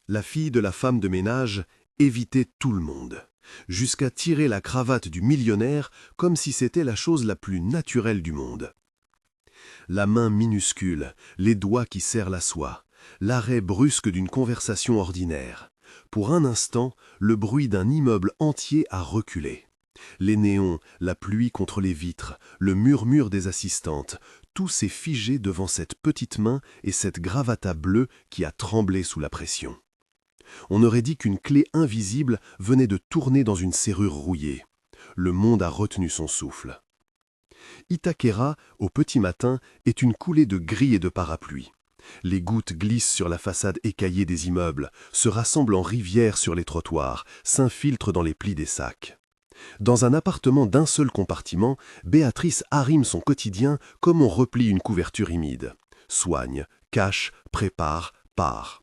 La fille de la femme de ménage évitait tout le monde, jusqu'à tirer la cravate du millionnaire comme si c'était la chose la plus naturelle du monde. La main minuscule, les doigts qui serrent la soie, l'arrêt brusque d'une conversation ordinaire. Pour un instant, le bruit d'un immeuble entier a reculé. Les néons, la pluie contre les vitres, le murmure des assistantes, tout s'est figé devant cette petite main et cette gravata bleue qui a tremblé sous la pression. On aurait dit qu'une clé invisible venait de tourner dans une serrure rouillée. Le monde a retenu son souffle. Itaquera, au petit matin, est une coulée de gris et de parapluies. Les gouttes glissent sur la façade écaillée des immeubles, se rassemblent en rivières sur les trottoirs, s'infiltrent dans les plis des sacs. Dans un appartement d'un seul compartiment, Béatrice arrime son quotidien comme on replie une couverture humide. Soigne, cache, prépare, part.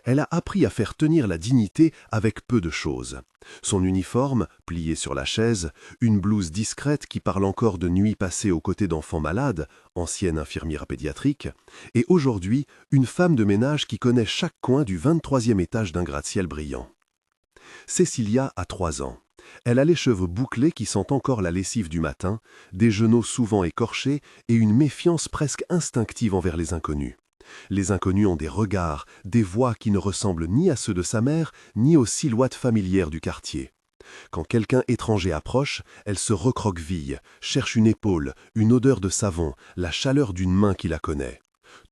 Elle a appris à faire tenir la dignité avec peu de choses. Son uniforme, plié sur la chaise, une blouse discrète qui parle encore de nuits passées aux côtés d'enfants malades, ancienne infirmière pédiatrique, et aujourd'hui une femme de ménage qui connaît chaque coin du 23e étage d'un gratte-ciel brillant. Cécilia a 3 ans. Elle a les cheveux bouclés qui sentent encore la lessive du matin, des genoux souvent écorchés et une méfiance presque instinctive envers les inconnus. Les inconnus ont des regards, des voix qui ne ressemblent ni à ceux de sa mère, ni aux silhouettes familières du quartier. Quand quelqu'un étranger approche, elle se recroqueville, cherche une épaule, une odeur de savon, la chaleur d'une main qui la connaît.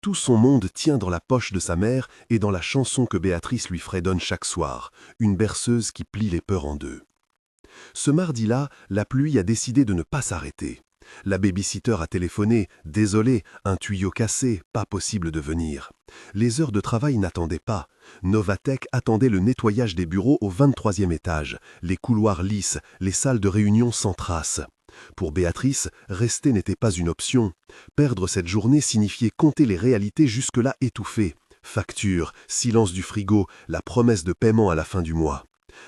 Tout son monde tient dans la poche de sa mère et dans la chanson que Béatrice lui fredonne chaque soir, une berceuse qui plie les peurs en deux. Ce mardi-là, la pluie a décidé de ne pas s'arrêter. La baby-sitter a téléphoné, désolé, un tuyau cassé, pas possible de venir. Les heures de travail n'attendaient pas. Novatech attendait le nettoyage des bureaux au 23e étage, les couloirs lisses, les salles de réunion sans trace. Pour Béatrice, rester n'était pas une option. Perdre cette journée signifiait compter les réalités jusque-là étouffées. Facture, silence du frigo, la promesse de paiement à la fin du mois.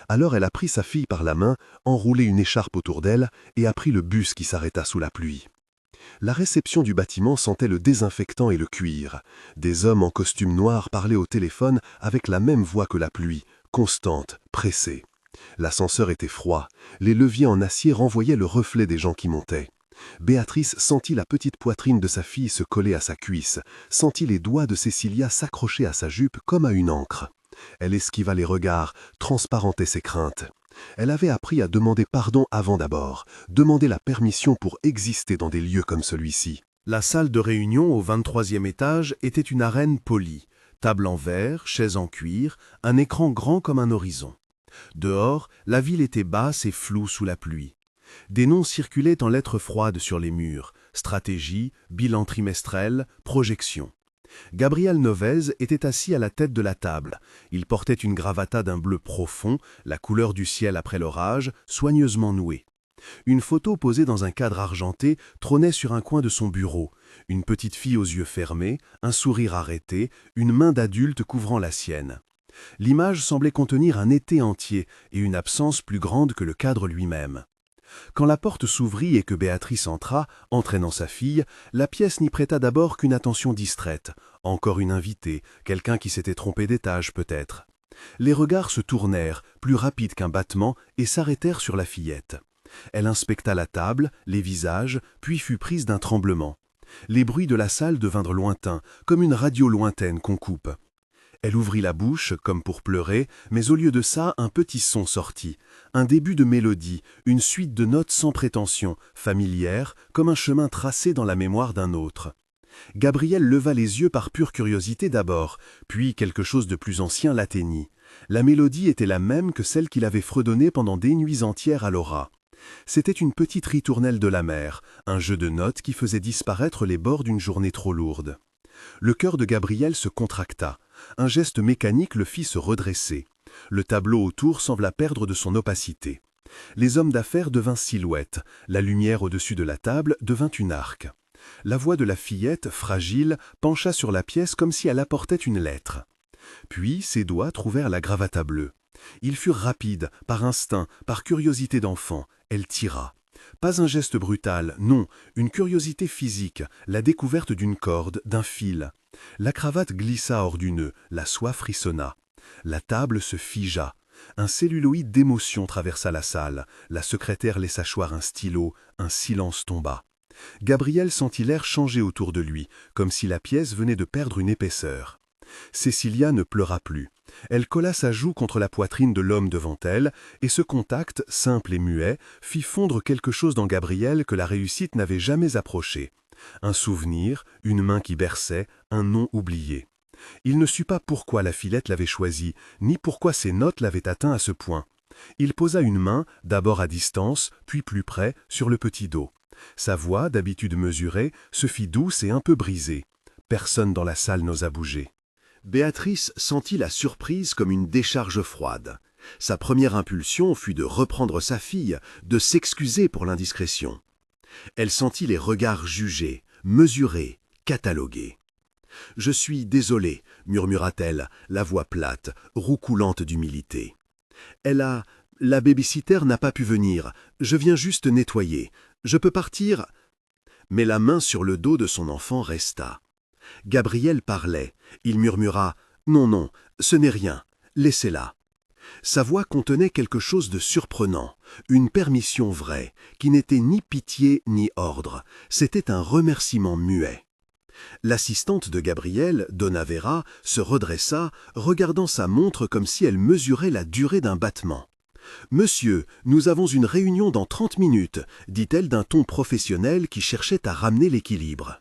Alors elle a pris sa fille par la main, enroulé une écharpe autour d'elle et a pris le bus qui s'arrêta sous la pluie. La réception du bâtiment sentait le désinfectant et le cuir. Des hommes en costume noir parlaient au téléphone avec la même voix que la pluie, constante, pressée. L'ascenseur était froid, les leviers en acier renvoyaient le reflet des gens qui montaient. Béatrice sentit la petite poitrine de sa fille se coller à sa cuisse, sentit les doigts de Cécilia s'accrocher à sa jupe comme à une ancre. Elle esquiva les regards, transparentait ses craintes. Elle avait appris à demander pardon avant d'abord, demander la permission pour exister dans des lieux comme celui-ci. La salle de réunion au 23e étage était une arène polie, table en verre, chaise en cuir, un écran grand comme un horizon. Dehors, la ville était basse et floue sous la pluie. Des noms circulaient en lettres froides sur les murs, stratégie, bilan trimestriel, projection. Gabriel Novez était assis à la tête de la table. Il portait une gravata d'un bleu profond, la couleur du ciel après l'orage, soigneusement nouée. Une photo posée dans un cadre argenté trônait sur un coin de son bureau. Une petite fille aux yeux fermés, un sourire arrêté, une main d'adulte couvrant la sienne. L'image semblait contenir un été entier et une absence plus grande que le cadre lui-même. Quand la porte s'ouvrit et que Béatrice entra, entraînant sa fille, la pièce n'y prêta d'abord qu'une attention distraite. Encore une invitée, quelqu'un qui s'était trompé d'étage peut-être. Les regards se tournèrent, plus rapides qu'un battement, et s'arrêtèrent sur la fillette. Elle inspecta la table, les visages, puis fut prise d'un tremblement. Les bruits de la salle devinrent lointains, comme une radio lointaine qu'on coupe. Elle ouvrit la bouche, comme pour pleurer, mais au lieu de ça, un petit son sortit. Un début de mélodie, une suite de notes sans prétention, familières, comme un chemin tracé dans la mémoire d'un autre. Gabriel leva les yeux par pure curiosité d'abord, puis quelque chose de plus ancien l'atteignit. La mélodie était la même que celle qu'il avait fredonnée pendant des nuits entières à Laura. C'était une petite ritournelle de la mer, un jeu de notes qui faisait disparaître les bords d'une journée trop lourde. Le cœur de Gabriel se contracta. Un geste mécanique le fit se redresser. Le tableau autour sembla perdre de son opacité. Les hommes d'affaires devinrent silhouettes. La lumière au-dessus de la table devint une arc. La voix de la fillette, fragile, pencha sur la pièce comme si elle apportait une lettre. Puis ses doigts trouvèrent la gravata bleue. Ils furent rapides, par instinct, par curiosité d'enfant. Elle tira. Pas un geste brutal, non, une curiosité physique, la découverte d'une corde, d'un fil. La cravate glissa hors du nœud, la soie frissonna. La table se figea. Un celluloïd d'émotion traversa la salle. La secrétaire laissa choir un stylo. Un silence tomba. Gabriel sentit l'air changer autour de lui, comme si la pièce venait de perdre une épaisseur. Cécilia ne pleura plus. Elle colla sa joue contre la poitrine de l'homme devant elle, et ce contact, simple et muet, fit fondre quelque chose dans Gabriel que la réussite n'avait jamais approché. Un souvenir, une main qui berçait, un nom oublié. Il ne sut pas pourquoi la fillette l'avait choisi, ni pourquoi ses notes l'avaient atteint à ce point. Il posa une main, d'abord à distance, puis plus près, sur le petit dos. Sa voix, d'habitude mesurée, se fit douce et un peu brisée. Personne dans la salle n'osa bouger. Béatrice sentit la surprise comme une décharge froide. Sa première impulsion fut de reprendre sa fille, de s'excuser pour l'indiscrétion. Elle sentit les regards jugés, mesurés, catalogués. « Je suis désolée », murmura-t-elle, la voix plate, roucoulante d'humilité. « La baby-sitter n'a pas pu venir. Je viens juste nettoyer. Je peux partir ?» Mais la main sur le dos de son enfant resta. Gabriel parlait. Il murmura « Non, non, ce n'est rien. Laissez-la. » Sa voix contenait quelque chose de surprenant, une permission vraie, qui n'était ni pitié ni ordre. C'était un remerciement muet. L'assistante de Gabriel, Donna Vera, se redressa, regardant sa montre comme si elle mesurait la durée d'un battement. « Monsieur, nous avons une réunion dans 30 minutes », dit-elle d'un ton professionnel qui cherchait à ramener l'équilibre.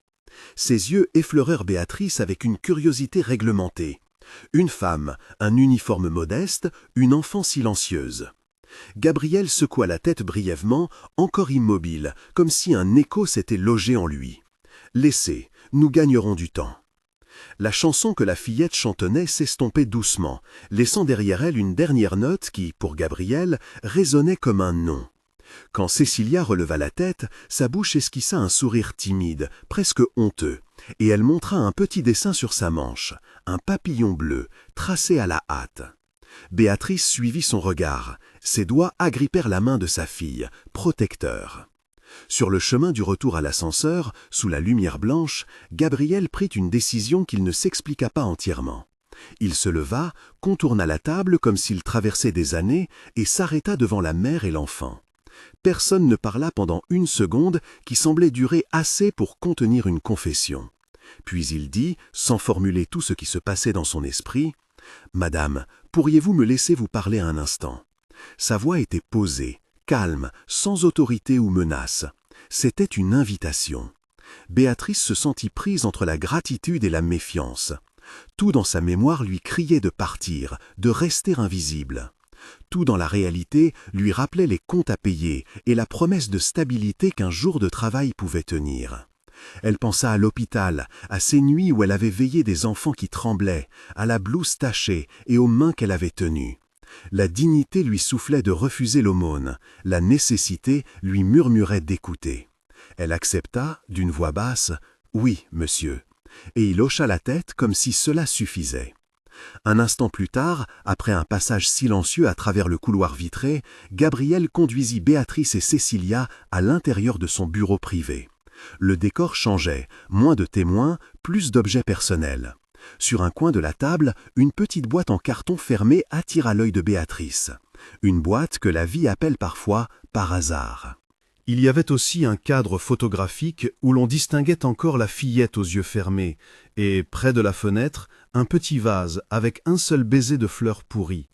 Ses yeux effleurèrent Béatrice avec une curiosité réglementée. Une femme, un uniforme modeste, une enfant silencieuse. Gabriel secoua la tête brièvement, encore immobile, comme si un écho s'était logé en lui. « Laissez, nous gagnerons du temps. » La chanson que la fillette chantonnait s'estompait doucement, laissant derrière elle une dernière note qui, pour Gabriel, résonnait comme un nom. Quand Cécilia releva la tête, sa bouche esquissa un sourire timide, presque honteux, et elle montra un petit dessin sur sa manche, un papillon bleu, tracé à la hâte. Béatrice suivit son regard. Ses doigts agrippèrent la main de sa fille, protecteur. Sur le chemin du retour à l'ascenseur, sous la lumière blanche, Gabriel prit une décision qu'il ne s'expliqua pas entièrement. Il se leva, contourna la table comme s'il traversait des années et s'arrêta devant la mère et l'enfant. Personne ne parla pendant une seconde qui semblait durer assez pour contenir une confession. Puis il dit, sans formuler tout ce qui se passait dans son esprit, « Madame, pourriez-vous me laisser vous parler un instant ?» Sa voix était posée, calme, sans autorité ou menace. C'était une invitation. Béatrice se sentit prise entre la gratitude et la méfiance. Tout dans sa mémoire lui criait de partir, de rester invisible. Tout dans la réalité lui rappelait les comptes à payer et la promesse de stabilité qu'un jour de travail pouvait tenir. Elle pensa à l'hôpital, à ces nuits où elle avait veillé des enfants qui tremblaient, à la blouse tachée et aux mains qu'elle avait tenues. La dignité lui soufflait de refuser l'aumône, la nécessité lui murmurait d'écouter. Elle accepta, d'une voix basse, « Oui, monsieur », et il hocha la tête comme si cela suffisait. Un instant plus tard, après un passage silencieux à travers le couloir vitré, Gabriel conduisit Béatrice et Cécilia à l'intérieur de son bureau privé. Le décor changeait, moins de témoins, plus d'objets personnels. Sur un coin de la table, une petite boîte en carton fermée attira l'œil de Béatrice. Une boîte que la vie appelle parfois « par hasard ». Il y avait aussi un cadre photographique où l'on distinguait encore la fillette aux yeux fermés, et, près de la fenêtre, un petit vase avec un seul baiser de fleurs pourries.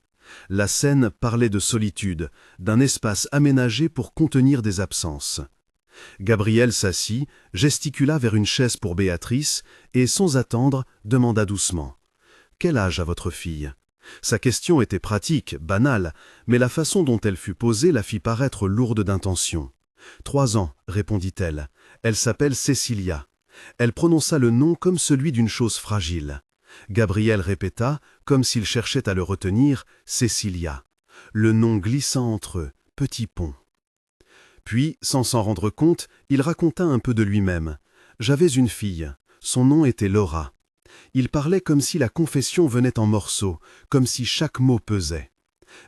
La scène parlait de solitude, d'un espace aménagé pour contenir des absences. Gabriel s'assit, gesticula vers une chaise pour Béatrice et, sans attendre, demanda doucement « Quel âge a votre fille ?» Sa question était pratique, banale, mais la façon dont elle fut posée la fit paraître lourde d'intention. « 3 ans, répondit-elle. Elle s'appelle Cécilia. » Elle prononça le nom comme celui d'une chose fragile. Gabriel répéta, comme s'il cherchait à le retenir, « Cécilia ». Le nom glissa entre eux, petit pont. Puis, sans s'en rendre compte, il raconta un peu de lui-même. « J'avais une fille. Son nom était Laura. » Il parlait comme si la confession venait en morceaux, comme si chaque mot pesait.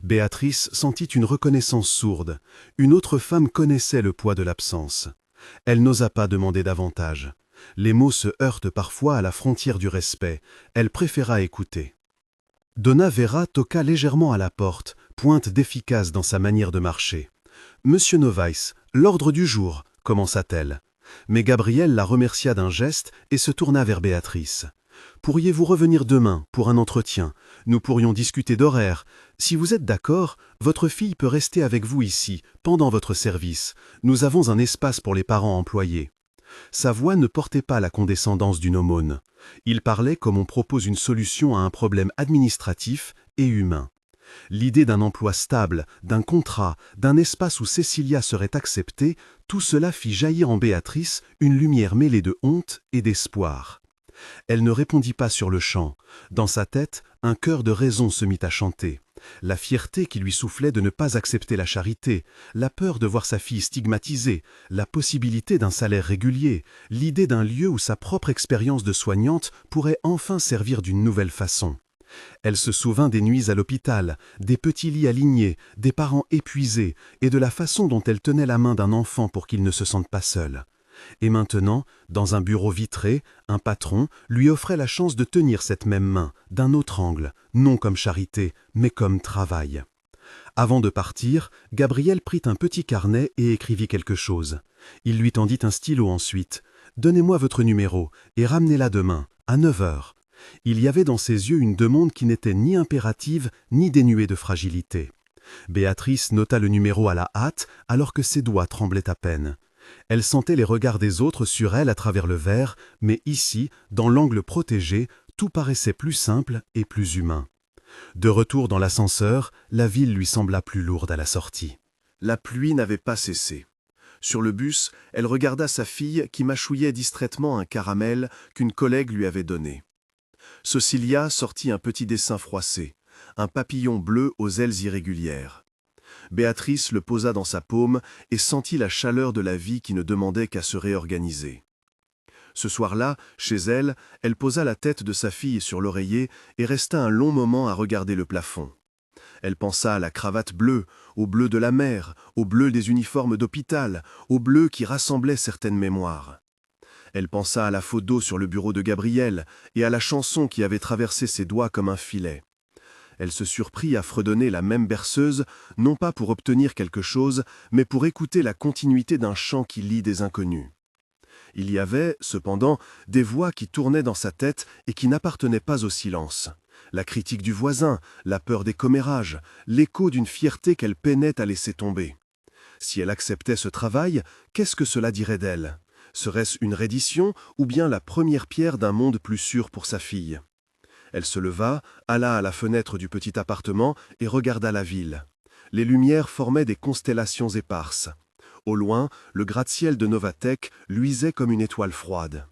Béatrice sentit une reconnaissance sourde. Une autre femme connaissait le poids de l'absence. Elle n'osa pas demander davantage. Les mots se heurtent parfois à la frontière du respect. Elle préféra écouter. Donna Vera toqua légèrement à la porte, pointe d'efficace dans sa manière de marcher. « Monsieur Novaes, l'ordre du jour », commença-t-elle. Mais Gabriel la remercia d'un geste et se tourna vers Béatrice. « Pourriez-vous revenir demain pour un entretien? Nous pourrions discuter d'horaire. Si vous êtes d'accord, votre fille peut rester avec vous ici, pendant votre service. Nous avons un espace pour les parents employés. » Sa voix ne portait pas la condescendance d'une aumône. Il parlait comme on propose une solution à un problème administratif et humain. L'idée d'un emploi stable, d'un contrat, d'un espace où Cécilia serait acceptée, tout cela fit jaillir en Béatrice une lumière mêlée de honte et d'espoir. Elle ne répondit pas sur-le-champ. Dans sa tête, un chœur de raison se mit à chanter. La fierté qui lui soufflait de ne pas accepter la charité, la peur de voir sa fille stigmatisée, la possibilité d'un salaire régulier, l'idée d'un lieu où sa propre expérience de soignante pourrait enfin servir d'une nouvelle façon. Elle se souvint des nuits à l'hôpital, des petits lits alignés, des parents épuisés et de la façon dont elle tenait la main d'un enfant pour qu'il ne se sente pas seul. Et maintenant, dans un bureau vitré, un patron lui offrait la chance de tenir cette même main, d'un autre angle, non comme charité, mais comme travail. Avant de partir, Gabriel prit un petit carnet et écrivit quelque chose. Il lui tendit un stylo ensuite. « Donnez-moi votre numéro et ramenez-la demain, à 9 heures. » Il y avait dans ses yeux une demande qui n'était ni impérative ni dénuée de fragilité. Béatrice nota le numéro à la hâte alors que ses doigts tremblaient à peine. Elle sentait les regards des autres sur elle à travers le verre, mais ici, dans l'angle protégé, tout paraissait plus simple et plus humain. De retour dans l'ascenseur, la ville lui sembla plus lourde à la sortie. La pluie n'avait pas cessé. Sur le bus, elle regarda sa fille qui mâchouillait distraitement un caramel qu'une collègue lui avait donné. Cecilia sortit un petit dessin froissé, un papillon bleu aux ailes irrégulières. Béatrice le posa dans sa paume et sentit la chaleur de la vie qui ne demandait qu'à se réorganiser. Ce soir-là, chez elle, elle posa la tête de sa fille sur l'oreiller et resta un long moment à regarder le plafond. Elle pensa à la cravate bleue, au bleu de la mer, au bleu des uniformes d'hôpital, au bleu qui rassemblait certaines mémoires. Elle pensa à la photo sur le bureau de Gabriel et à la chanson qui avait traversé ses doigts comme un filet. Elle se surprit à fredonner la même berceuse, non pas pour obtenir quelque chose, mais pour écouter la continuité d'un chant qui lie des inconnus. Il y avait, cependant, des voix qui tournaient dans sa tête et qui n'appartenaient pas au silence. La critique du voisin, la peur des commérages, l'écho d'une fierté qu'elle peinait à laisser tomber. Si elle acceptait ce travail, qu'est-ce que cela dirait d'elle? Serait-ce une reddition ou bien la première pierre d'un monde plus sûr pour sa fille? Elle se leva, alla à la fenêtre du petit appartement et regarda la ville. Les lumières formaient des constellations éparses. Au loin, le gratte-ciel de Novatech luisait comme une étoile froide.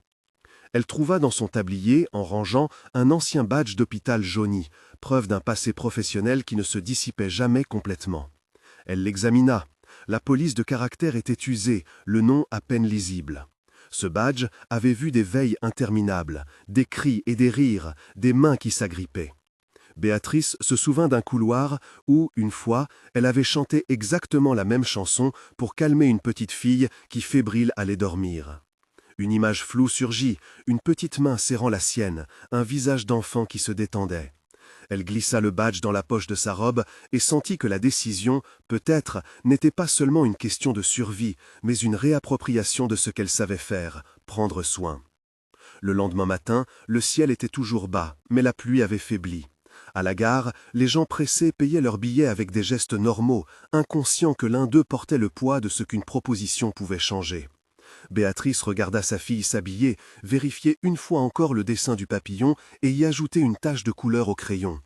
Elle trouva dans son tablier, en rangeant, un ancien badge d'hôpital jauni, preuve d'un passé professionnel qui ne se dissipait jamais complètement. Elle l'examina. La police de caractère était usée, le nom à peine lisible. Ce badge avait vu des veilles interminables, des cris et des rires, des mains qui s'agrippaient. Béatrice se souvint d'un couloir où, une fois, elle avait chanté exactement la même chanson pour calmer une petite fille qui, fébrile, allait dormir. Une image floue surgit, une petite main serrant la sienne, un visage d'enfant qui se détendait. Elle glissa le badge dans la poche de sa robe et sentit que la décision, peut-être, n'était pas seulement une question de survie, mais une réappropriation de ce qu'elle savait faire, prendre soin. Le lendemain matin, le ciel était toujours bas, mais la pluie avait faibli. À la gare, les gens pressés payaient leurs billets avec des gestes normaux, inconscients que l'un d'eux portait le poids de ce qu'une proposition pouvait changer. Béatrice regarda sa fille s'habiller, vérifier une fois encore le dessin du papillon et y ajouter une tache de couleur au crayon.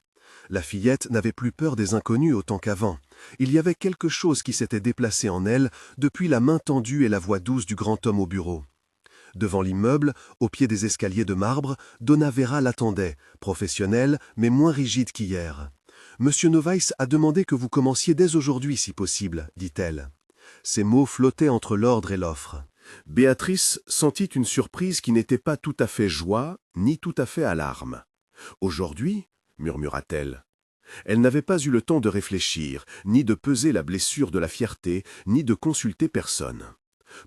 La fillette n'avait plus peur des inconnus autant qu'avant. Il y avait quelque chose qui s'était déplacé en elle depuis la main tendue et la voix douce du grand homme au bureau. Devant l'immeuble, au pied des escaliers de marbre, Donna Vera l'attendait, professionnelle mais moins rigide qu'hier. « Monsieur Novaes a demandé que vous commenciez dès aujourd'hui si possible, dit-elle. » Ces mots flottaient entre l'ordre et l'offre. Béatrice sentit une surprise qui n'était pas tout à fait joie, ni tout à fait alarme. « Aujourd'hui » murmura-t-elle. Elle n'avait pas eu le temps de réfléchir, ni de peser la blessure de la fierté, ni de consulter personne.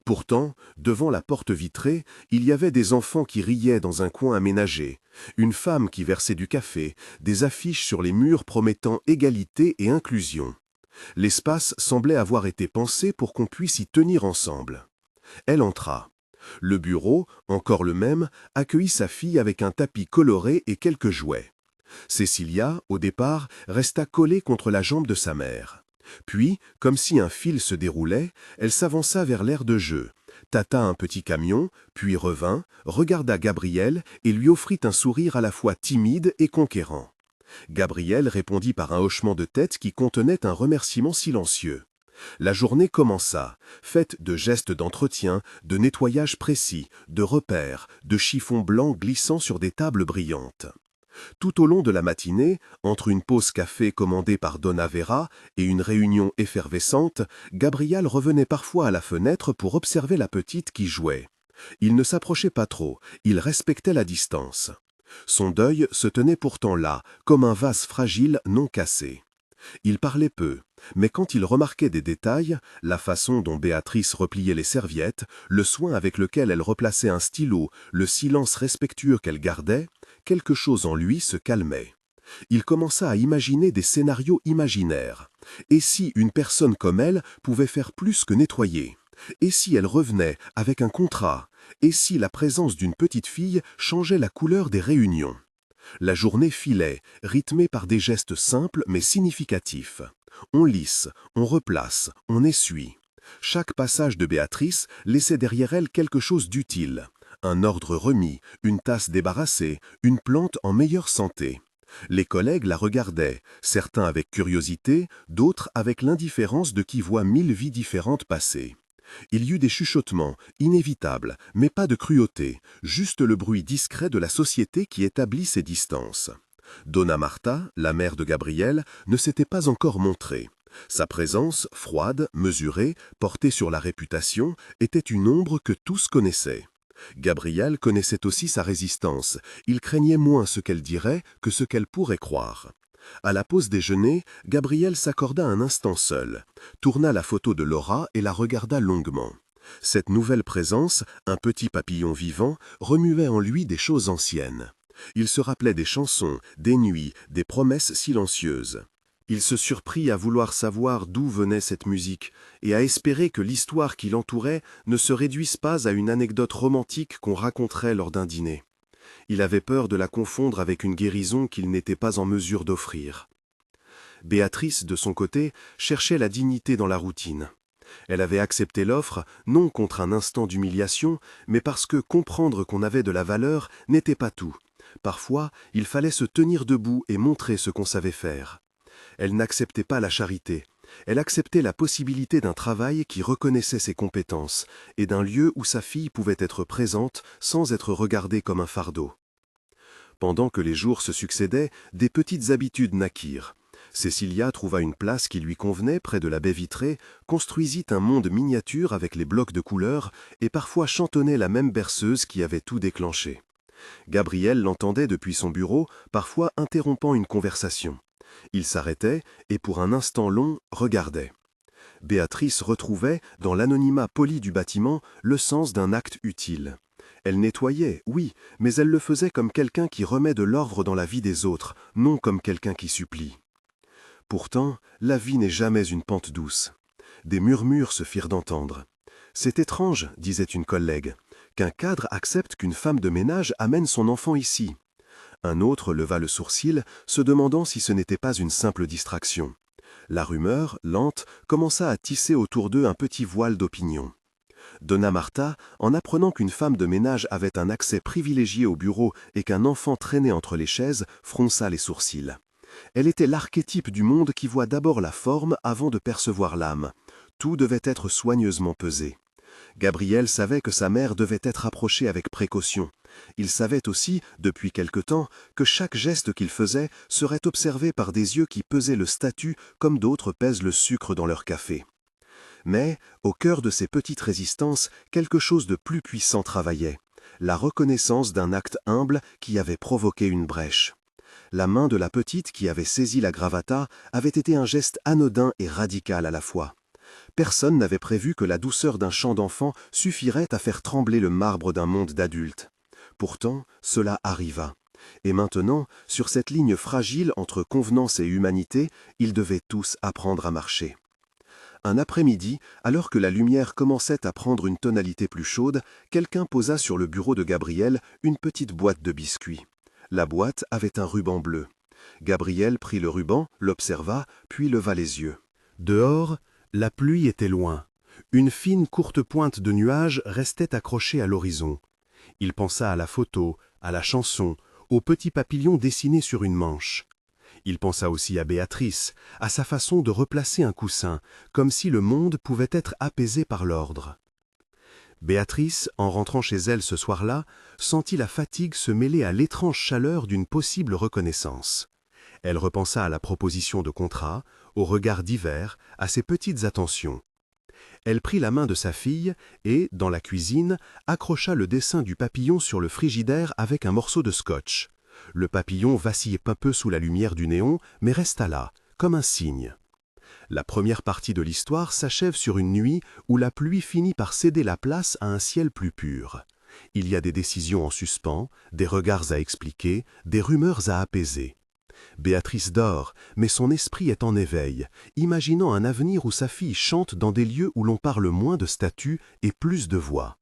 Pourtant, devant la porte vitrée, il y avait des enfants qui riaient dans un coin aménagé, une femme qui versait du café, des affiches sur les murs promettant égalité et inclusion. L'espace semblait avoir été pensé pour qu'on puisse y tenir ensemble. Elle entra. Le bureau, encore le même, accueillit sa fille avec un tapis coloré et quelques jouets. Cécilia, au départ, resta collée contre la jambe de sa mère. Puis, comme si un fil se déroulait, elle s'avança vers l'aire de jeu, tâta un petit camion, puis revint, regarda Gabriel et lui offrit un sourire à la fois timide et conquérant. Gabriel répondit par un hochement de tête qui contenait un remerciement silencieux. La journée commença, faite de gestes d'entretien, de nettoyage précis, de repères, de chiffons blancs glissant sur des tables brillantes. Tout au long de la matinée, entre une pause café commandée par Donna Vera et une réunion effervescente, Gabriel revenait parfois à la fenêtre pour observer la petite qui jouait. Il ne s'approchait pas trop, il respectait la distance. Son deuil se tenait pourtant là, comme un vase fragile non cassé. Il parlait peu, mais quand il remarquait des détails, la façon dont Béatrice repliait les serviettes, le soin avec lequel elle replaçait un stylo, le silence respectueux qu'elle gardait, quelque chose en lui se calmait. Il commença à imaginer des scénarios imaginaires. Et si une personne comme elle pouvait faire plus que nettoyer? Et si elle revenait avec un contrat? Et si la présence d'une petite fille changeait la couleur des réunions? La journée filait, rythmée par des gestes simples mais significatifs. On lisse, on replace, on essuie. Chaque passage de Béatrice laissait derrière elle quelque chose d'utile. Un ordre remis, une tasse débarrassée, une plante en meilleure santé. Les collègues la regardaient, certains avec curiosité, d'autres avec l'indifférence de qui voit 1000 vies différentes passer. Il y eut des chuchotements, inévitables, mais pas de cruauté, juste le bruit discret de la société qui établit ses distances. Donna Marta, la mère de Gabriel, ne s'était pas encore montrée. Sa présence, froide, mesurée, portée sur la réputation, était une ombre que tous connaissaient. Gabriel connaissait aussi sa résistance, il craignait moins ce qu'elle dirait que ce qu'elle pourrait croire. À la pause déjeuner, Gabriel s'accorda un instant seul, tourna la photo de Laura et la regarda longuement. Cette nouvelle présence, un petit papillon vivant, remuait en lui des choses anciennes. Il se rappelait des chansons, des nuits, des promesses silencieuses. Il se surprit à vouloir savoir d'où venait cette musique et à espérer que l'histoire qui l'entourait ne se réduise pas à une anecdote romantique qu'on raconterait lors d'un dîner. Il avait peur de la confondre avec une guérison qu'il n'était pas en mesure d'offrir. Béatrice, de son côté, cherchait la dignité dans la routine. Elle avait accepté l'offre, non contre un instant d'humiliation, mais parce que comprendre qu'on avait de la valeur n'était pas tout. Parfois, il fallait se tenir debout et montrer ce qu'on savait faire. Elle n'acceptait pas la charité. Elle acceptait la possibilité d'un travail qui reconnaissait ses compétences et d'un lieu où sa fille pouvait être présente sans être regardée comme un fardeau. Pendant que les jours se succédaient, des petites habitudes naquirent. Cécilia trouva une place qui lui convenait près de la baie vitrée, construisit un monde miniature avec les blocs de couleurs et parfois chantonnait la même berceuse qui avait tout déclenché. Gabriel l'entendait depuis son bureau, parfois interrompant une conversation. Il s'arrêtait et pour un instant long regardait. Béatrice retrouvait, dans l'anonymat poli du bâtiment, le sens d'un acte utile. Elle nettoyait, oui, mais elle le faisait comme quelqu'un qui remet de l'ordre dans la vie des autres, non comme quelqu'un qui supplie. Pourtant, la vie n'est jamais une pente douce. Des murmures se firent entendre. « C'est étrange, disait une collègue, qu'un cadre accepte qu'une femme de ménage amène son enfant ici. » Un autre leva le sourcil, se demandant si ce n'était pas une simple distraction. La rumeur, lente, commença à tisser autour d'eux un petit voile d'opinion. Donna Marta, en apprenant qu'une femme de ménage avait un accès privilégié au bureau et qu'un enfant traînait entre les chaises, fronça les sourcils. Elle était l'archétype du monde qui voit d'abord la forme avant de percevoir l'âme. Tout devait être soigneusement pesé. Gabriel savait que sa mère devait être approchée avec précaution. Il savait aussi, depuis quelque temps, que chaque geste qu'il faisait serait observé par des yeux qui pesaient le statut comme d'autres pèsent le sucre dans leur café. Mais, au cœur de ces petites résistances, quelque chose de plus puissant travaillait, la reconnaissance d'un acte humble qui avait provoqué une brèche. La main de la petite qui avait saisi la gravata avait été un geste anodin et radical à la fois. Personne n'avait prévu que la douceur d'un chant d'enfant suffirait à faire trembler le marbre d'un monde d'adultes. Pourtant, cela arriva. Et maintenant, sur cette ligne fragile entre convenance et humanité, ils devaient tous apprendre à marcher. Un après-midi, alors que la lumière commençait à prendre une tonalité plus chaude, quelqu'un posa sur le bureau de Gabriel une petite boîte de biscuits. La boîte avait un ruban bleu. Gabriel prit le ruban, l'observa, puis leva les yeux. Dehors, la pluie était loin. Une fine courte pointe de nuages restait accrochée à l'horizon. Il pensa à la photo, à la chanson, au petit papillon dessiné sur une manche. Il pensa aussi à Béatrice, à sa façon de replacer un coussin, comme si le monde pouvait être apaisé par l'ordre. Béatrice, en rentrant chez elle ce soir-là, sentit la fatigue se mêler à l'étrange chaleur d'une possible reconnaissance. Elle repensa à la proposition de contrat, au regard divers, à ses petites attentions. Elle prit la main de sa fille et, dans la cuisine, accrocha le dessin du papillon sur le frigidaire avec un morceau de scotch. Le papillon vacillait un peu sous la lumière du néon, mais resta là, comme un signe. La première partie de l'histoire s'achève sur une nuit où la pluie finit par céder la place à un ciel plus pur. Il y a des décisions en suspens, des regards à expliquer, des rumeurs à apaiser. Béatrice dort, mais son esprit est en éveil, imaginant un avenir où sa fille chante dans des lieux où l'on parle moins de statues et plus de voix.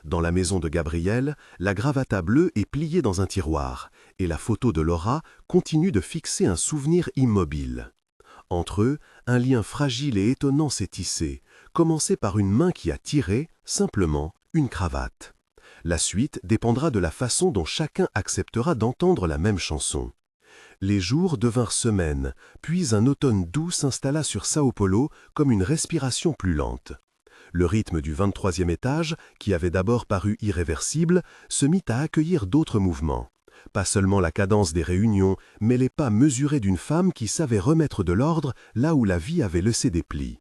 Dans la maison de Gabriel, la gravata bleue est pliée dans un tiroir, et la photo de Laura continue de fixer un souvenir immobile. Entre eux, un lien fragile et étonnant s'est tissé, commencé par une main qui a tiré, simplement, une cravate. La suite dépendra de la façon dont chacun acceptera d'entendre la même chanson. Les jours devinrent semaines, puis un automne doux s'installa sur Sao Paulo comme une respiration plus lente. Le rythme du 23e étage, qui avait d'abord paru irréversible, se mit à accueillir d'autres mouvements. Pas seulement la cadence des réunions, mais les pas mesurés d'une femme qui savait remettre de l'ordre là où la vie avait laissé des plis.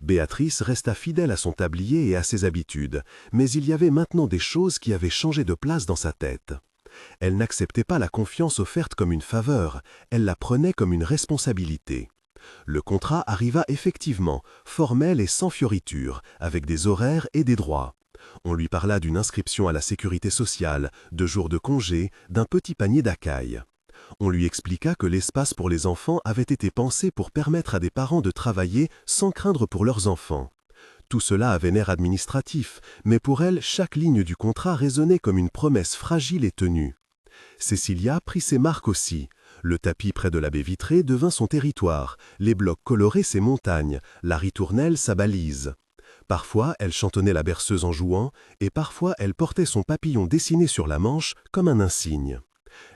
Béatrice resta fidèle à son tablier et à ses habitudes, mais il y avait maintenant des choses qui avaient changé de place dans sa tête. Elle n'acceptait pas la confiance offerte comme une faveur, elle la prenait comme une responsabilité. Le contrat arriva effectivement, formel et sans fioriture, avec des horaires et des droits. On lui parla d'une inscription à la sécurité sociale, de jours de congé, d'un petit panier d'accailles. On lui expliqua que l'espace pour les enfants avait été pensé pour permettre à des parents de travailler sans craindre pour leurs enfants. Tout cela avait l'air administratif, mais pour elle, chaque ligne du contrat résonnait comme une promesse fragile et tenue. Cécilia prit ses marques aussi. Le tapis près de la baie vitrée devint son territoire, les blocs colorés ses montagnes, la ritournelle sa balise. Parfois, elle chantonnait la berceuse en jouant, et parfois elle portait son papillon dessiné sur la manche comme un insigne.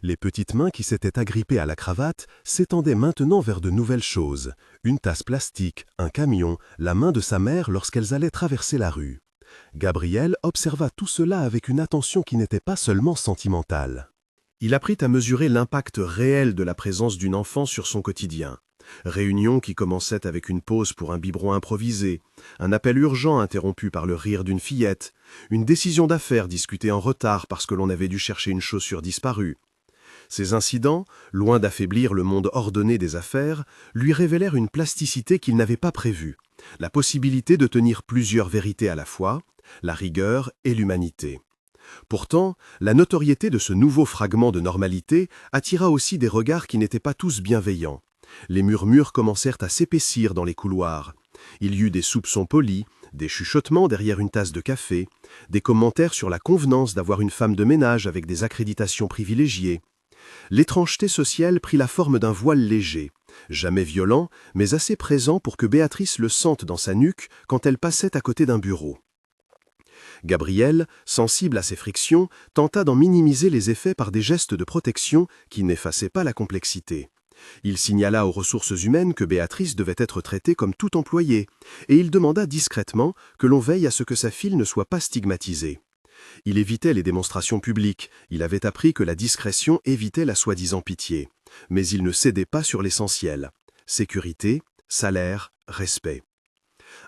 Les petites mains qui s'étaient agrippées à la cravate s'étendaient maintenant vers de nouvelles choses. Une tasse plastique, un camion, la main de sa mère lorsqu'elles allaient traverser la rue. Gabriel observa tout cela avec une attention qui n'était pas seulement sentimentale. Il apprit à mesurer l'impact réel de la présence d'une enfant sur son quotidien. Réunion qui commençait avec une pause pour un biberon improvisé, un appel urgent interrompu par le rire d'une fillette, une décision d'affaires discutée en retard parce que l'on avait dû chercher une chaussure disparue. Ces incidents, loin d'affaiblir le monde ordonné des affaires, lui révélèrent une plasticité qu'il n'avait pas prévue, la possibilité de tenir plusieurs vérités à la fois, la rigueur et l'humanité. Pourtant, la notoriété de ce nouveau fragment de normalité attira aussi des regards qui n'étaient pas tous bienveillants. Les murmures commencèrent à s'épaissir dans les couloirs. Il y eut des soupçons polis, des chuchotements derrière une tasse de café, des commentaires sur la convenance d'avoir une femme de ménage avec des accréditations privilégiées. L'étrangeté sociale prit la forme d'un voile léger, jamais violent, mais assez présent pour que Béatrice le sente dans sa nuque quand elle passait à côté d'un bureau. Gabriel, sensible à ces frictions, tenta d'en minimiser les effets par des gestes de protection qui n'effaçaient pas la complexité. Il signala aux ressources humaines que Béatrice devait être traitée comme tout employé, et il demanda discrètement que l'on veille à ce que sa fille ne soit pas stigmatisée. Il évitait les démonstrations publiques, il avait appris que la discrétion évitait la soi-disant pitié. Mais il ne cédait pas sur l'essentiel. Sécurité, salaire, respect.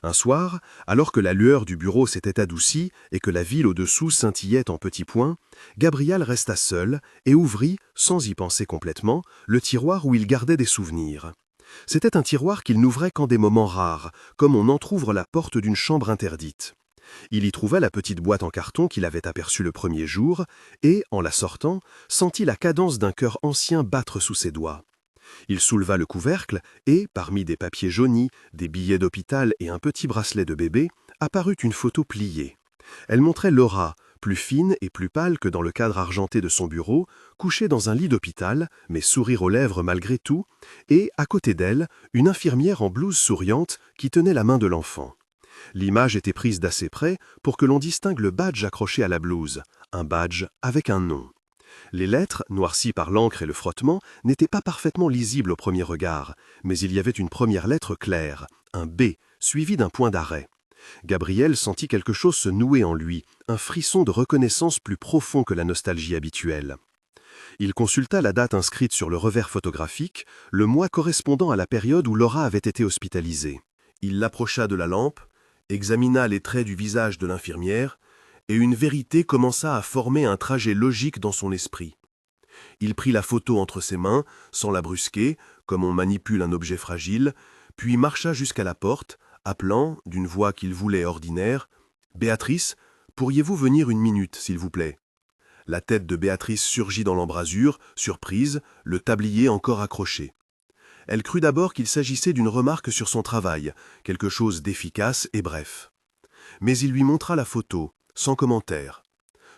Un soir, alors que la lueur du bureau s'était adoucie et que la ville au-dessous scintillait en petits points, Gabriel resta seul et ouvrit, sans y penser complètement, le tiroir où il gardait des souvenirs. C'était un tiroir qu'il n'ouvrait qu'en des moments rares, comme on entr'ouvre la porte d'une chambre interdite. Il y trouva la petite boîte en carton qu'il avait aperçue le premier jour, et, en la sortant, sentit la cadence d'un cœur ancien battre sous ses doigts. Il souleva le couvercle, et, parmi des papiers jaunis, des billets d'hôpital et un petit bracelet de bébé, apparut une photo pliée. Elle montrait Laura, plus fine et plus pâle que dans le cadre argenté de son bureau, couchée dans un lit d'hôpital, mais sourire aux lèvres malgré tout, et, à côté d'elle, une infirmière en blouse souriante qui tenait la main de l'enfant. L'image était prise d'assez près pour que l'on distingue le badge accroché à la blouse, un badge avec un nom. Les lettres, noircies par l'encre et le frottement, n'étaient pas parfaitement lisibles au premier regard, mais il y avait une première lettre claire, un B, suivi d'un point d'arrêt. Gabriel sentit quelque chose se nouer en lui, un frisson de reconnaissance plus profond que la nostalgie habituelle. Il consulta la date inscrite sur le revers photographique, le mois correspondant à la période où Laura avait été hospitalisée. Il l'approcha de la lampe, examina les traits du visage de l'infirmière, et une vérité commença à former un trajet logique dans son esprit. Il prit la photo entre ses mains, sans la brusquer, comme on manipule un objet fragile, puis marcha jusqu'à la porte, appelant, d'une voix qu'il voulait ordinaire, « Béatrice, pourriez-vous venir une minute, s'il vous plaît ?» La tête de Béatrice surgit dans l'embrasure, surprise, le tablier encore accroché. Elle crut d'abord qu'il s'agissait d'une remarque sur son travail, quelque chose d'efficace et bref. Mais il lui montra la photo, sans commentaire.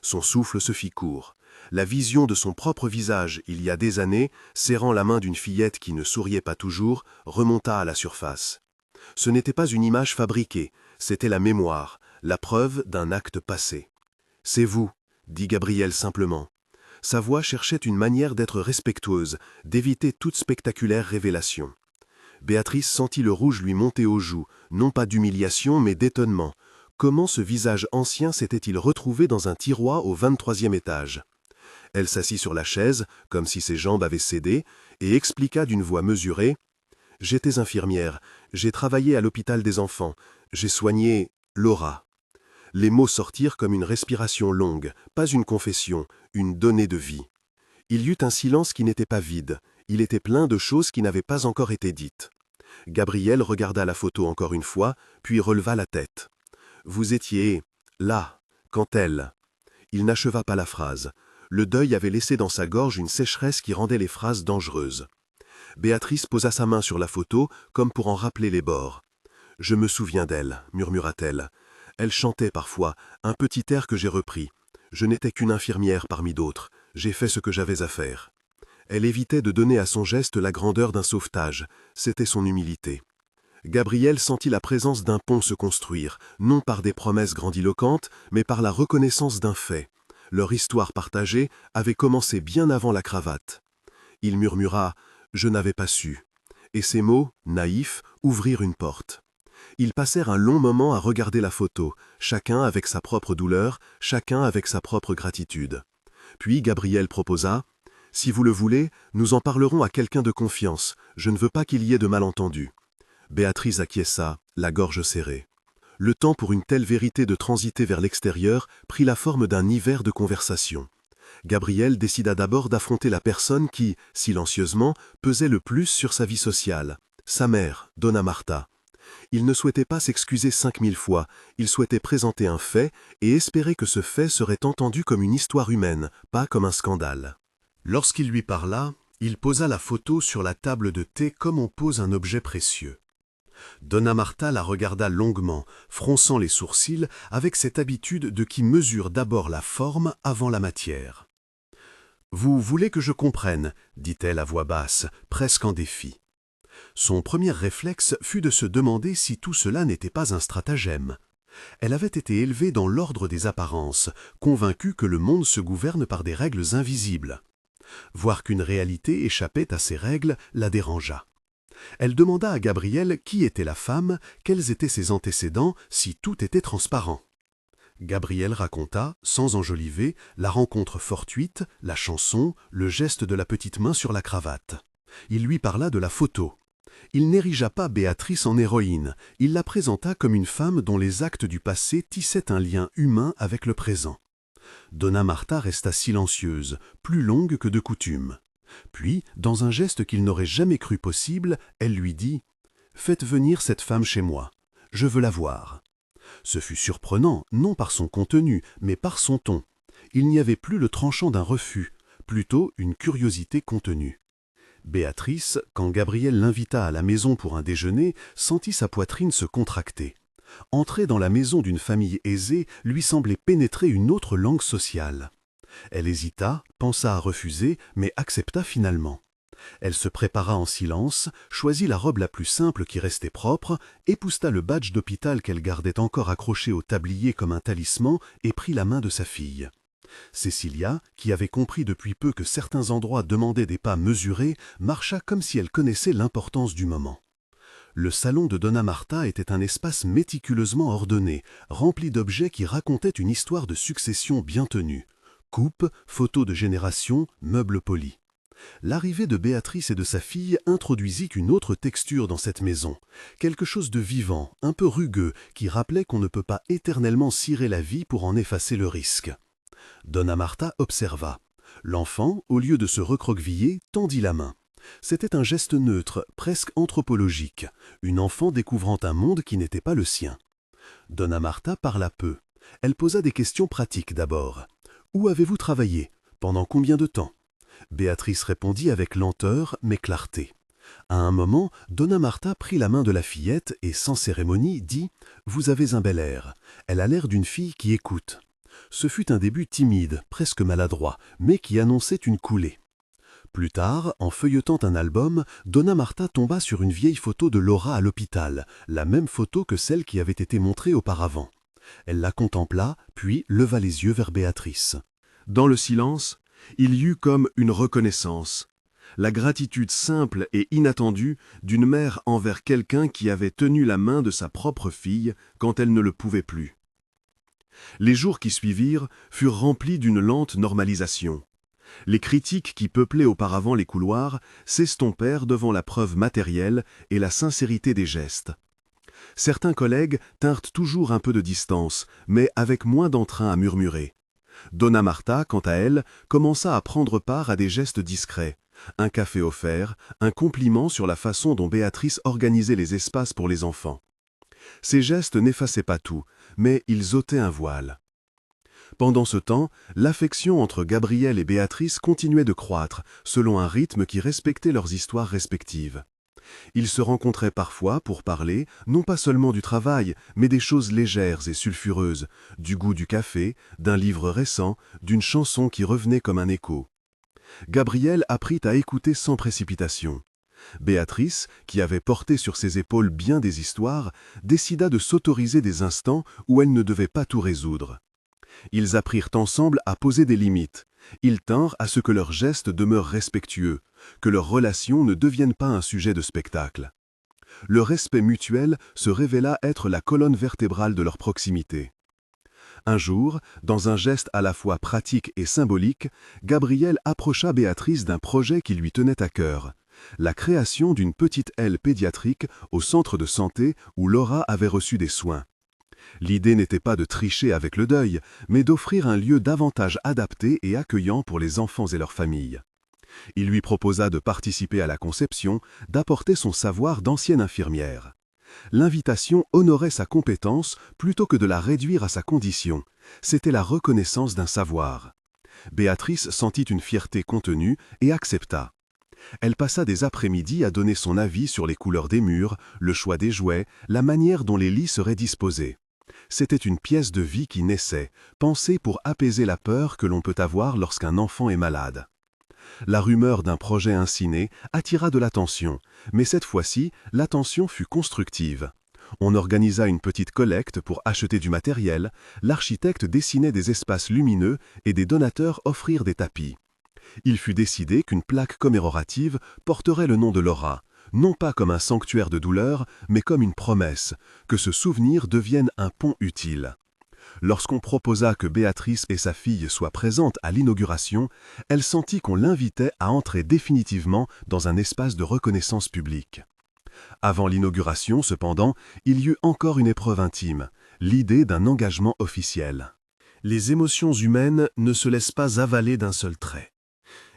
Son souffle se fit court. La vision de son propre visage, il y a des années, serrant la main d'une fillette qui ne souriait pas toujours, remonta à la surface. Ce n'était pas une image fabriquée, c'était la mémoire, la preuve d'un acte passé. « C'est vous », dit Gabriel simplement. Sa voix cherchait une manière d'être respectueuse, d'éviter toute spectaculaire révélation. Béatrice sentit le rouge lui monter aux joues, non pas d'humiliation mais d'étonnement. Comment ce visage ancien s'était-il retrouvé dans un tiroir au 23e étage? Elle s'assit sur la chaise, comme si ses jambes avaient cédé, et expliqua d'une voix mesurée « J'étais infirmière, j'ai travaillé à l'hôpital des enfants, j'ai soigné Laura. » Les mots sortirent comme une respiration longue, pas une confession, une donnée de vie. Il y eut un silence qui n'était pas vide, il était plein de choses qui n'avaient pas encore été dites. Gabriel regarda la photo encore une fois, puis releva la tête. « Vous étiez là, quand elle... » Il n'acheva pas la phrase. Le deuil avait laissé dans sa gorge une sécheresse qui rendait les phrases dangereuses. Béatrice posa sa main sur la photo, comme pour en rappeler les bords. « Je me souviens d'elle, » murmura-t-elle. Elle chantait parfois, un petit air que j'ai repris. Je n'étais qu'une infirmière parmi d'autres, j'ai fait ce que j'avais à faire. Elle évitait de donner à son geste la grandeur d'un sauvetage, c'était son humilité. Gabriel sentit la présence d'un pont se construire, non par des promesses grandiloquentes, mais par la reconnaissance d'un fait. Leur histoire partagée avait commencé bien avant la cravate. Il murmura « Je n'avais pas su », et ces mots, naïfs, ouvrirent une porte. Ils passèrent un long moment à regarder la photo, chacun avec sa propre douleur, chacun avec sa propre gratitude. Puis Gabriel proposa « Si vous le voulez, nous en parlerons à quelqu'un de confiance, je ne veux pas qu'il y ait de malentendus. » Béatrice acquiesça, la gorge serrée. Le temps pour une telle vérité de transiter vers l'extérieur prit la forme d'un hiver de conversation. Gabriel décida d'abord d'affronter la personne qui, silencieusement, pesait le plus sur sa vie sociale, sa mère, Donna Marta. Il ne souhaitait pas s'excuser 5000 fois, il souhaitait présenter un fait et espérer que ce fait serait entendu comme une histoire humaine, pas comme un scandale. Lorsqu'il lui parla, il posa la photo sur la table de thé comme on pose un objet précieux. Donna Marta la regarda longuement, fronçant les sourcils avec cette habitude de qui mesure d'abord la forme avant la matière. « Vous voulez que je comprenne » dit-elle à voix basse, presque en défi. Son premier réflexe fut de se demander si tout cela n'était pas un stratagème. Elle avait été élevée dans l'ordre des apparences, convaincue que le monde se gouverne par des règles invisibles. Voir qu'une réalité échappait à ces règles la dérangea. Elle demanda à Gabriel qui était la femme, quels étaient ses antécédents, si tout était transparent. Gabriel raconta, sans enjoliver, la rencontre fortuite, la chanson, le geste de la petite main sur la cravate. Il lui parla de la photo. Il n'érigea pas Béatrice en héroïne, il la présenta comme une femme dont les actes du passé tissaient un lien humain avec le présent. Donna Marta resta silencieuse, plus longue que de coutume. Puis, dans un geste qu'il n'aurait jamais cru possible, elle lui dit « Faites venir cette femme chez moi. Je veux la voir. » Ce fut surprenant, non par son contenu, mais par son ton. Il n'y avait plus le tranchant d'un refus, plutôt une curiosité contenue. Béatrice, quand Gabriel l'invita à la maison pour un déjeuner, sentit sa poitrine se contracter. Entrer dans la maison d'une famille aisée lui semblait pénétrer une autre langue sociale. Elle hésita, pensa à refuser, mais accepta finalement. Elle se prépara en silence, choisit la robe la plus simple qui restait propre, épousseta le badge d'hôpital qu'elle gardait encore accroché au tablier comme un talisman et prit la main de sa fille. Cécilia, qui avait compris depuis peu que certains endroits demandaient des pas mesurés, marcha comme si elle connaissait l'importance du moment. Le salon de Donna Marta était un espace méticuleusement ordonné, rempli d'objets qui racontaient une histoire de succession bien tenue. Coupes, photos de génération, meubles polis. L'arrivée de Béatrice et de sa fille introduisit une autre texture dans cette maison, quelque chose de vivant, un peu rugueux, qui rappelait qu'on ne peut pas éternellement cirer la vie pour en effacer le risque. Donna Marta observa. L'enfant, au lieu de se recroqueviller, tendit la main. C'était un geste neutre, presque anthropologique, une enfant découvrant un monde qui n'était pas le sien. Donna Marta parla peu. Elle posa des questions pratiques d'abord. « Où avez-vous travaillé? Pendant combien de temps ?» Béatrice répondit avec lenteur mais clarté. À un moment, Donna Marta prit la main de la fillette et, sans cérémonie, dit « Vous avez un bel air. Elle a l'air d'une fille qui écoute. » Ce fut un début timide, presque maladroit, mais qui annonçait une coulée. Plus tard, en feuilletant un album, Donna Marta tomba sur une vieille photo de Laura à l'hôpital, la même photo que celle qui avait été montrée auparavant. Elle la contempla, puis leva les yeux vers Béatrice. Dans le silence, il y eut comme une reconnaissance, la gratitude simple et inattendue d'une mère envers quelqu'un qui avait tenu la main de sa propre fille quand elle ne le pouvait plus. Les jours qui suivirent furent remplis d'une lente normalisation. Les critiques qui peuplaient auparavant les couloirs s'estompèrent devant la preuve matérielle et la sincérité des gestes. Certains collègues tinrent toujours un peu de distance, mais avec moins d'entrain à murmurer. Donna Marta, quant à elle, commença à prendre part à des gestes discrets. Un café offert, un compliment sur la façon dont Béatrice organisait les espaces pour les enfants. Ces gestes n'effaçaient pas tout, mais ils ôtaient un voile. Pendant ce temps, l'affection entre Gabriel et Béatrice continuait de croître, selon un rythme qui respectait leurs histoires respectives. Ils se rencontraient parfois pour parler, non pas seulement du travail, mais des choses légères et sulfureuses, du goût du café, d'un livre récent, d'une chanson qui revenait comme un écho. Gabriel apprit à écouter sans précipitation. Béatrice, qui avait porté sur ses épaules bien des histoires, décida de s'autoriser des instants où elle ne devait pas tout résoudre. Ils apprirent ensemble à poser des limites. Ils tinrent à ce que leurs gestes demeurent respectueux, que leurs relations ne deviennent pas un sujet de spectacle. Le respect mutuel se révéla être la colonne vertébrale de leur proximité. Un jour, dans un geste à la fois pratique et symbolique, Gabriel approcha Béatrice d'un projet qui lui tenait à cœur, la création d'une petite aile pédiatrique au centre de santé où Laura avait reçu des soins. L'idée n'était pas de tricher avec le deuil, mais d'offrir un lieu davantage adapté et accueillant pour les enfants et leurs familles. Il lui proposa de participer à la conception, d'apporter son savoir d'ancienne infirmière. L'invitation honorait sa compétence plutôt que de la réduire à sa condition. C'était la reconnaissance d'un savoir. Béatrice sentit une fierté contenue et accepta. Elle passa des après-midi à donner son avis sur les couleurs des murs, le choix des jouets, la manière dont les lits seraient disposés. C'était une pièce de vie qui naissait, pensée pour apaiser la peur que l'on peut avoir lorsqu'un enfant est malade. La rumeur d'un projet ainsi né attira de l'attention, mais cette fois-ci, l'attention fut constructive. On organisa une petite collecte pour acheter du matériel, l'architecte dessinait des espaces lumineux et des donateurs offrirent des tapis. Il fut décidé qu'une plaque commémorative porterait le nom de Laura, non pas comme un sanctuaire de douleur, mais comme une promesse, que ce souvenir devienne un pont utile. Lorsqu'on proposa que Béatrice et sa fille soient présentes à l'inauguration, elle sentit qu'on l'invitait à entrer définitivement dans un espace de reconnaissance publique. Avant l'inauguration, cependant, il y eut encore une épreuve intime, l'idée d'un engagement officiel. Les émotions humaines ne se laissent pas avaler d'un seul trait.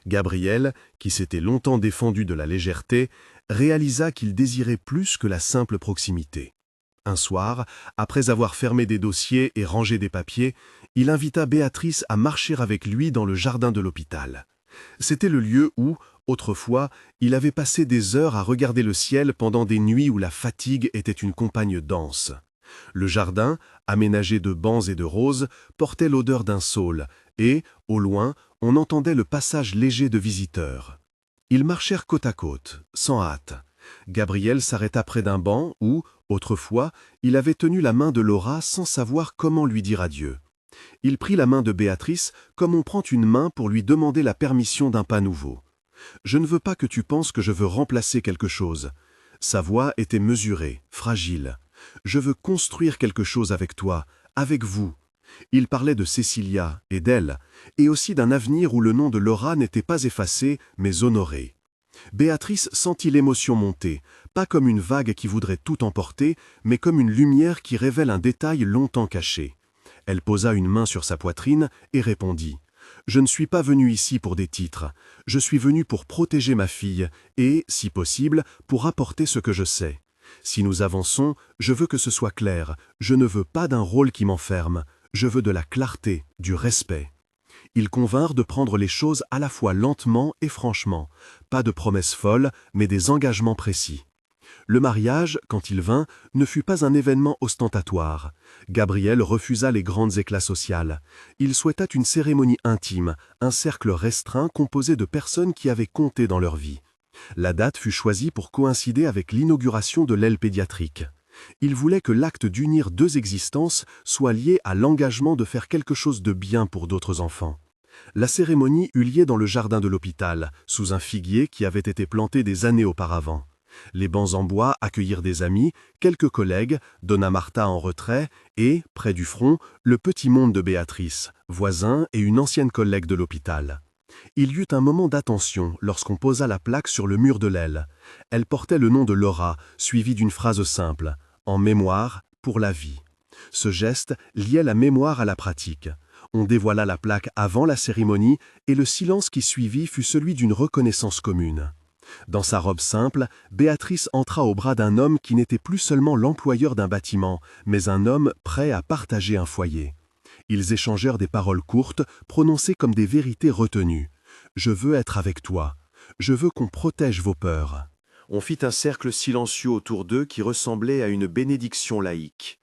Gabriel, qui s'était longtemps défendu de la légèreté, réalisa qu'il désirait plus que la simple proximité. Un soir, après avoir fermé des dossiers et rangé des papiers, il invita Béatrice à marcher avec lui dans le jardin de l'hôpital. C'était le lieu où, autrefois, il avait passé des heures à regarder le ciel pendant des nuits où la fatigue était une compagne dense. Le jardin, aménagé de bancs et de roses, portait l'odeur d'un saule, et, au loin, on entendait le passage léger de visiteurs. Ils marchèrent côte à côte, sans hâte. Gabriel s'arrêta près d'un banc où, autrefois, il avait tenu la main de Laura sans savoir comment lui dire adieu. Il prit la main de Béatrice comme on prend une main pour lui demander la permission d'un pas nouveau. « Je ne veux pas que tu penses que je veux remplacer quelque chose. » Sa voix était mesurée, fragile. « Je veux construire quelque chose avec toi, avec vous. » Il parlait de Cécilia et d'elle, et aussi d'un avenir où le nom de Laura n'était pas effacé, mais honoré. Béatrice sentit l'émotion monter, pas comme une vague qui voudrait tout emporter, mais comme une lumière qui révèle un détail longtemps caché. Elle posa une main sur sa poitrine et répondit « Je ne suis pas venue ici pour des titres. Je suis venue pour protéger ma fille et, si possible, pour apporter ce que je sais. Si nous avançons, je veux que ce soit clair. Je ne veux pas d'un rôle qui m'enferme. Je veux de la clarté, du respect. » Ils convinrent de prendre les choses à la fois lentement et franchement. Pas de promesses folles, mais des engagements précis. Le mariage, quand il vint, ne fut pas un événement ostentatoire. Gabriel refusa les grandes éclats sociales. Il souhaita une cérémonie intime, un cercle restreint composé de personnes qui avaient compté dans leur vie. La date fut choisie pour coïncider avec l'inauguration de l'aile pédiatrique. Il voulait que l'acte d'unir deux existences soit lié à l'engagement de faire quelque chose de bien pour d'autres enfants. La cérémonie eut lieu dans le jardin de l'hôpital, sous un figuier qui avait été planté des années auparavant. Les bancs en bois accueillirent des amis, quelques collègues, Donna Marta en retrait, et, près du front, le petit monde de Béatrice, voisin et une ancienne collègue de l'hôpital. Il y eut un moment d'attention lorsqu'on posa la plaque sur le mur de l'aile. Elle portait le nom de Laura, suivi d'une phrase simple « En mémoire, pour la vie ». Ce geste liait la mémoire à la pratique. On dévoila la plaque avant la cérémonie et le silence qui suivit fut celui d'une reconnaissance commune. Dans sa robe simple, Béatrice entra au bras d'un homme qui n'était plus seulement l'employeur d'un bâtiment, mais un homme prêt à partager un foyer. Ils échangèrent des paroles courtes, prononcées comme des vérités retenues. « Je veux être avec toi. Je veux qu'on protège vos peurs. » On fit un cercle silencieux autour d'eux qui ressemblait à une bénédiction laïque.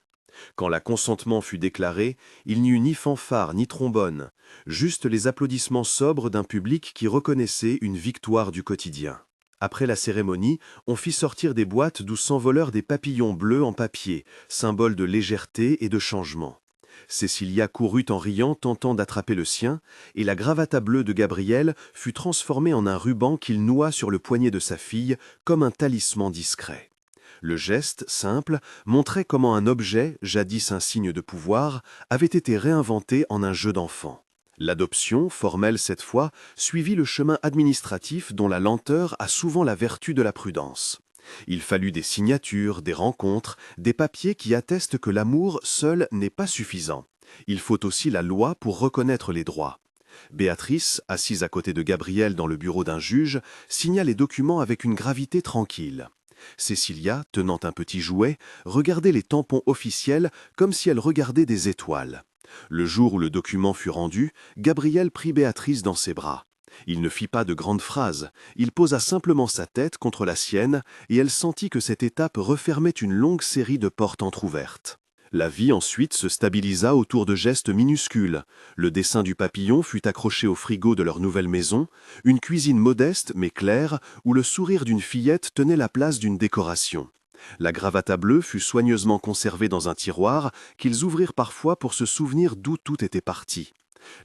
Quand le consentement fut déclaré, il n'y eut ni fanfare ni trombone, juste les applaudissements sobres d'un public qui reconnaissait une victoire du quotidien. Après la cérémonie, on fit sortir des boîtes d'où s'envolèrent des papillons bleus en papier, symbole de légèreté et de changement. Cécilia courut en riant tentant d'attraper le sien, et la gravata bleue de Gabriel fut transformée en un ruban qu'il noua sur le poignet de sa fille comme un talisman discret. Le geste, simple, montrait comment un objet, jadis un signe de pouvoir, avait été réinventé en un jeu d'enfant. L'adoption, formelle cette fois, suivit le chemin administratif dont la lenteur a souvent la vertu de la prudence. Il fallut des signatures, des rencontres, des papiers qui attestent que l'amour seul n'est pas suffisant. Il faut aussi la loi pour reconnaître les droits. Béatrice, assise à côté de Gabriel dans le bureau d'un juge, signa les documents avec une gravité tranquille. Cécilia, tenant un petit jouet, regardait les tampons officiels comme si elle regardait des étoiles. Le jour où le document fut rendu, Gabriel prit Béatrice dans ses bras. Il ne fit pas de grandes phrases, il posa simplement sa tête contre la sienne et elle sentit que cette étape refermait une longue série de portes entr'ouvertes. La vie ensuite se stabilisa autour de gestes minuscules. Le dessin du papillon fut accroché au frigo de leur nouvelle maison, une cuisine modeste mais claire où le sourire d'une fillette tenait la place d'une décoration. La gravata bleue fut soigneusement conservée dans un tiroir qu'ils ouvrirent parfois pour se souvenir d'où tout était parti.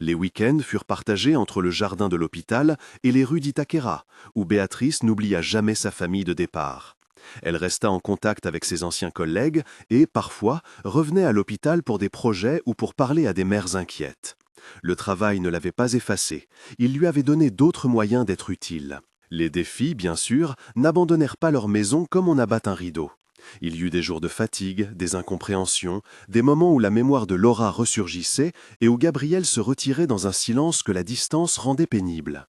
Les week-ends furent partagés entre le jardin de l'hôpital et les rues d'Itaquera, où Béatrice n'oublia jamais sa famille de départ. Elle resta en contact avec ses anciens collègues et, parfois, revenait à l'hôpital pour des projets ou pour parler à des mères inquiètes. Le travail ne l'avait pas effacée, il lui avait donné d'autres moyens d'être utile. Les défis, bien sûr, n'abandonnèrent pas leur maison comme on abat un rideau. Il y eut des jours de fatigue, des incompréhensions, des moments où la mémoire de Laura ressurgissait et où Gabriel se retirait dans un silence que la distance rendait pénible.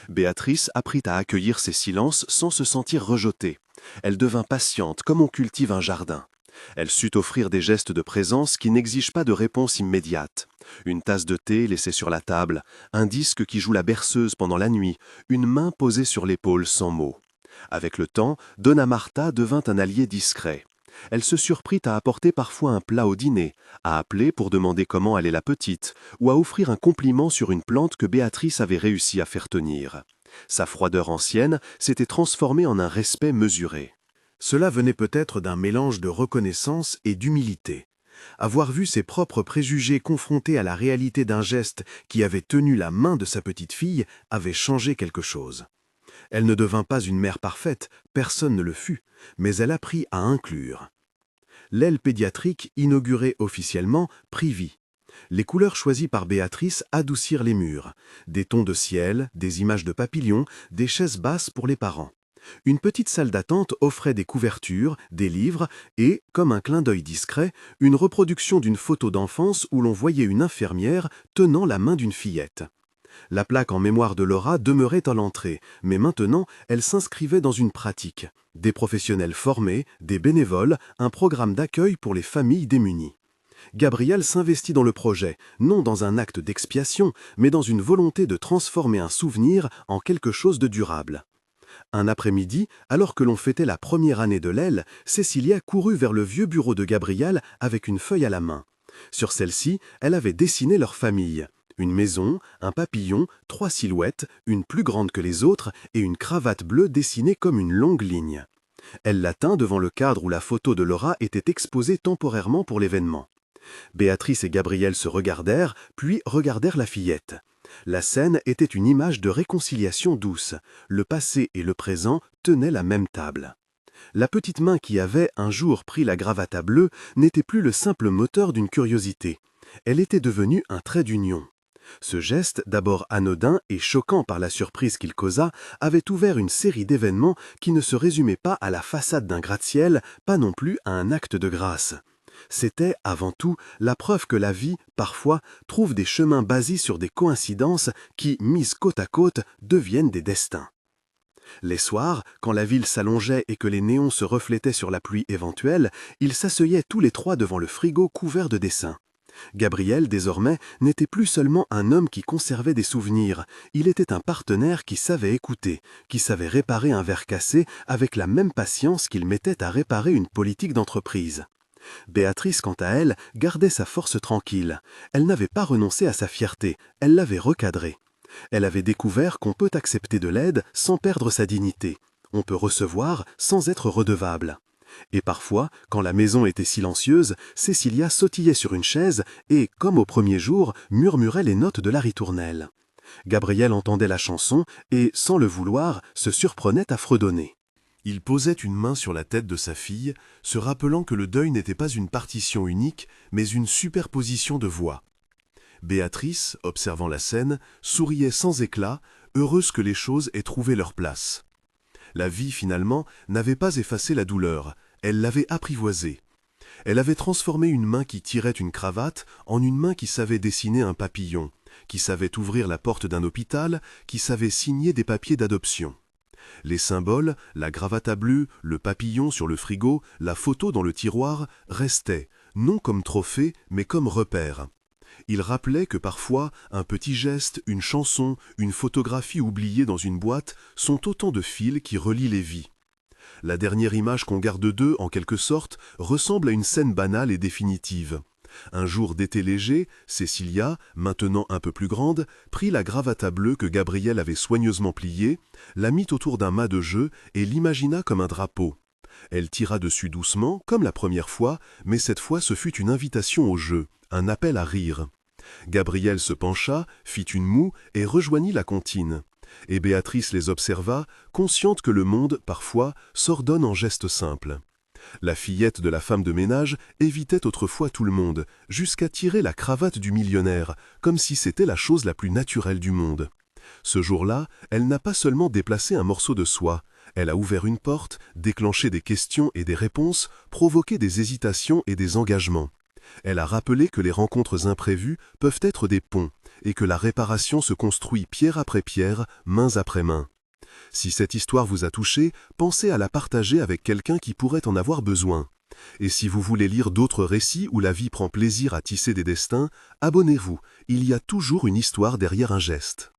Béatrice apprit à accueillir ces silences sans se sentir rejetée. Elle devint patiente comme on cultive un jardin. Elle sut offrir des gestes de présence qui n'exigent pas de réponse immédiate. Une tasse de thé laissée sur la table, un disque qui joue la berceuse pendant la nuit, une main posée sur l'épaule sans mots. Avec le temps, Donna Marta devint un allié discret. Elle se surprit à apporter parfois un plat au dîner, à appeler pour demander comment allait la petite, ou à offrir un compliment sur une plante que Béatrice avait réussi à faire tenir. Sa froideur ancienne s'était transformée en un respect mesuré. Cela venait peut-être d'un mélange de reconnaissance et d'humilité. Avoir vu ses propres préjugés confrontés à la réalité d'un geste qui avait tenu la main de sa petite fille avait changé quelque chose. Elle ne devint pas une mère parfaite, personne ne le fut, mais elle apprit à inclure. L'aile pédiatrique, inaugurée officiellement, prit vie. Les couleurs choisies par Béatrice adoucirent les murs. Des tons de ciel, des images de papillons, des chaises basses pour les parents. Une petite salle d'attente offrait des couvertures, des livres et, comme un clin d'œil discret, une reproduction d'une photo d'enfance où l'on voyait une infirmière tenant la main d'une fillette. La plaque en mémoire de Laura demeurait à l'entrée, mais maintenant elle s'inscrivait dans une pratique. Des professionnels formés, des bénévoles, un programme d'accueil pour les familles démunies. Gabrielle s'investit dans le projet, non dans un acte d'expiation, mais dans une volonté de transformer un souvenir en quelque chose de durable. Un après-midi, alors que l'on fêtait la première année de l'aile, Cécilia courut vers le vieux bureau de Gabrielle avec une feuille à la main. Sur celle-ci, elle avait dessiné leur famille. Une maison, un papillon, 3 silhouettes, une plus grande que les autres et une cravate bleue dessinée comme une longue ligne. Elle la tint devant le cadre où la photo de Laura était exposée temporairement pour l'événement. Béatrice et Gabrielle se regardèrent, puis regardèrent la fillette. La scène était une image de réconciliation douce. Le passé et le présent tenaient la même table. La petite main qui avait un jour pris la gravata bleue n'était plus le simple moteur d'une curiosité. Elle était devenue un trait d'union. Ce geste, d'abord anodin et choquant par la surprise qu'il causa, avait ouvert une série d'événements qui ne se résumaient pas à la façade d'un gratte-ciel, pas non plus à un acte de grâce. C'était, avant tout, la preuve que la vie, parfois, trouve des chemins basés sur des coïncidences qui, mises côte à côte, deviennent des destins. Les soirs, quand la ville s'allongeait et que les néons se reflétaient sur la pluie éventuelle, ils s'asseyaient tous les trois devant le frigo couvert de dessins. Gabriel, désormais, n'était plus seulement un homme qui conservait des souvenirs, il était un partenaire qui savait écouter, qui savait réparer un verre cassé avec la même patience qu'il mettait à réparer une politique d'entreprise. Béatrice, quant à elle, gardait sa force tranquille. Elle n'avait pas renoncé à sa fierté, elle l'avait recadrée. Elle avait découvert qu'on peut accepter de l'aide sans perdre sa dignité. On peut recevoir sans être redevable. Et parfois, quand la maison était silencieuse, Cécilia sautillait sur une chaise et, comme au premier jour, murmurait les notes de la ritournelle. Gabriel entendait la chanson et, sans le vouloir, se surprenait à fredonner. Il posait une main sur la tête de sa fille, se rappelant que le deuil n'était pas une partition unique, mais une superposition de voix. Béatrice, observant la scène, souriait sans éclat, heureuse que les choses aient trouvé leur place. La vie, finalement, n'avait pas effacé la douleur, elle l'avait apprivoisée. Elle avait transformé une main qui tirait une cravate en une main qui savait dessiner un papillon, qui savait ouvrir la porte d'un hôpital, qui savait signer des papiers d'adoption. Les symboles, la gravata bleue, le papillon sur le frigo, la photo dans le tiroir, restaient, non comme trophée, mais comme repère. Il rappelait que parfois, un petit geste, une chanson, une photographie oubliée dans une boîte sont autant de fils qui relient les vies. La dernière image qu'on garde d'eux, en quelque sorte, ressemble à une scène banale et définitive. Un jour d'été léger, Cécilia, maintenant un peu plus grande, prit la gravata bleue que Gabriel avait soigneusement pliée, la mit autour d'un mât de jeu et l'imagina comme un drapeau. Elle tira dessus doucement, comme la première fois, mais cette fois ce fut une invitation au jeu, un appel à rire. Gabriel se pencha, fit une moue et rejoignit la comptine. Et Béatrice les observa, consciente que le monde, parfois, s'ordonne en gestes simples. La fillette de la femme de ménage évitait autrefois tout le monde, jusqu'à tirer la cravate du millionnaire, comme si c'était la chose la plus naturelle du monde. Ce jour-là, elle n'a pas seulement déplacé un morceau de soie, elle a ouvert une porte, déclenché des questions et des réponses, provoqué des hésitations et des engagements. Elle a rappelé que les rencontres imprévues peuvent être des ponts, et que la réparation se construit pierre après pierre, mains après mains. Si cette histoire vous a touché, pensez à la partager avec quelqu'un qui pourrait en avoir besoin. Et si vous voulez lire d'autres récits où la vie prend plaisir à tisser des destins, abonnez-vous, il y a toujours une histoire derrière un geste.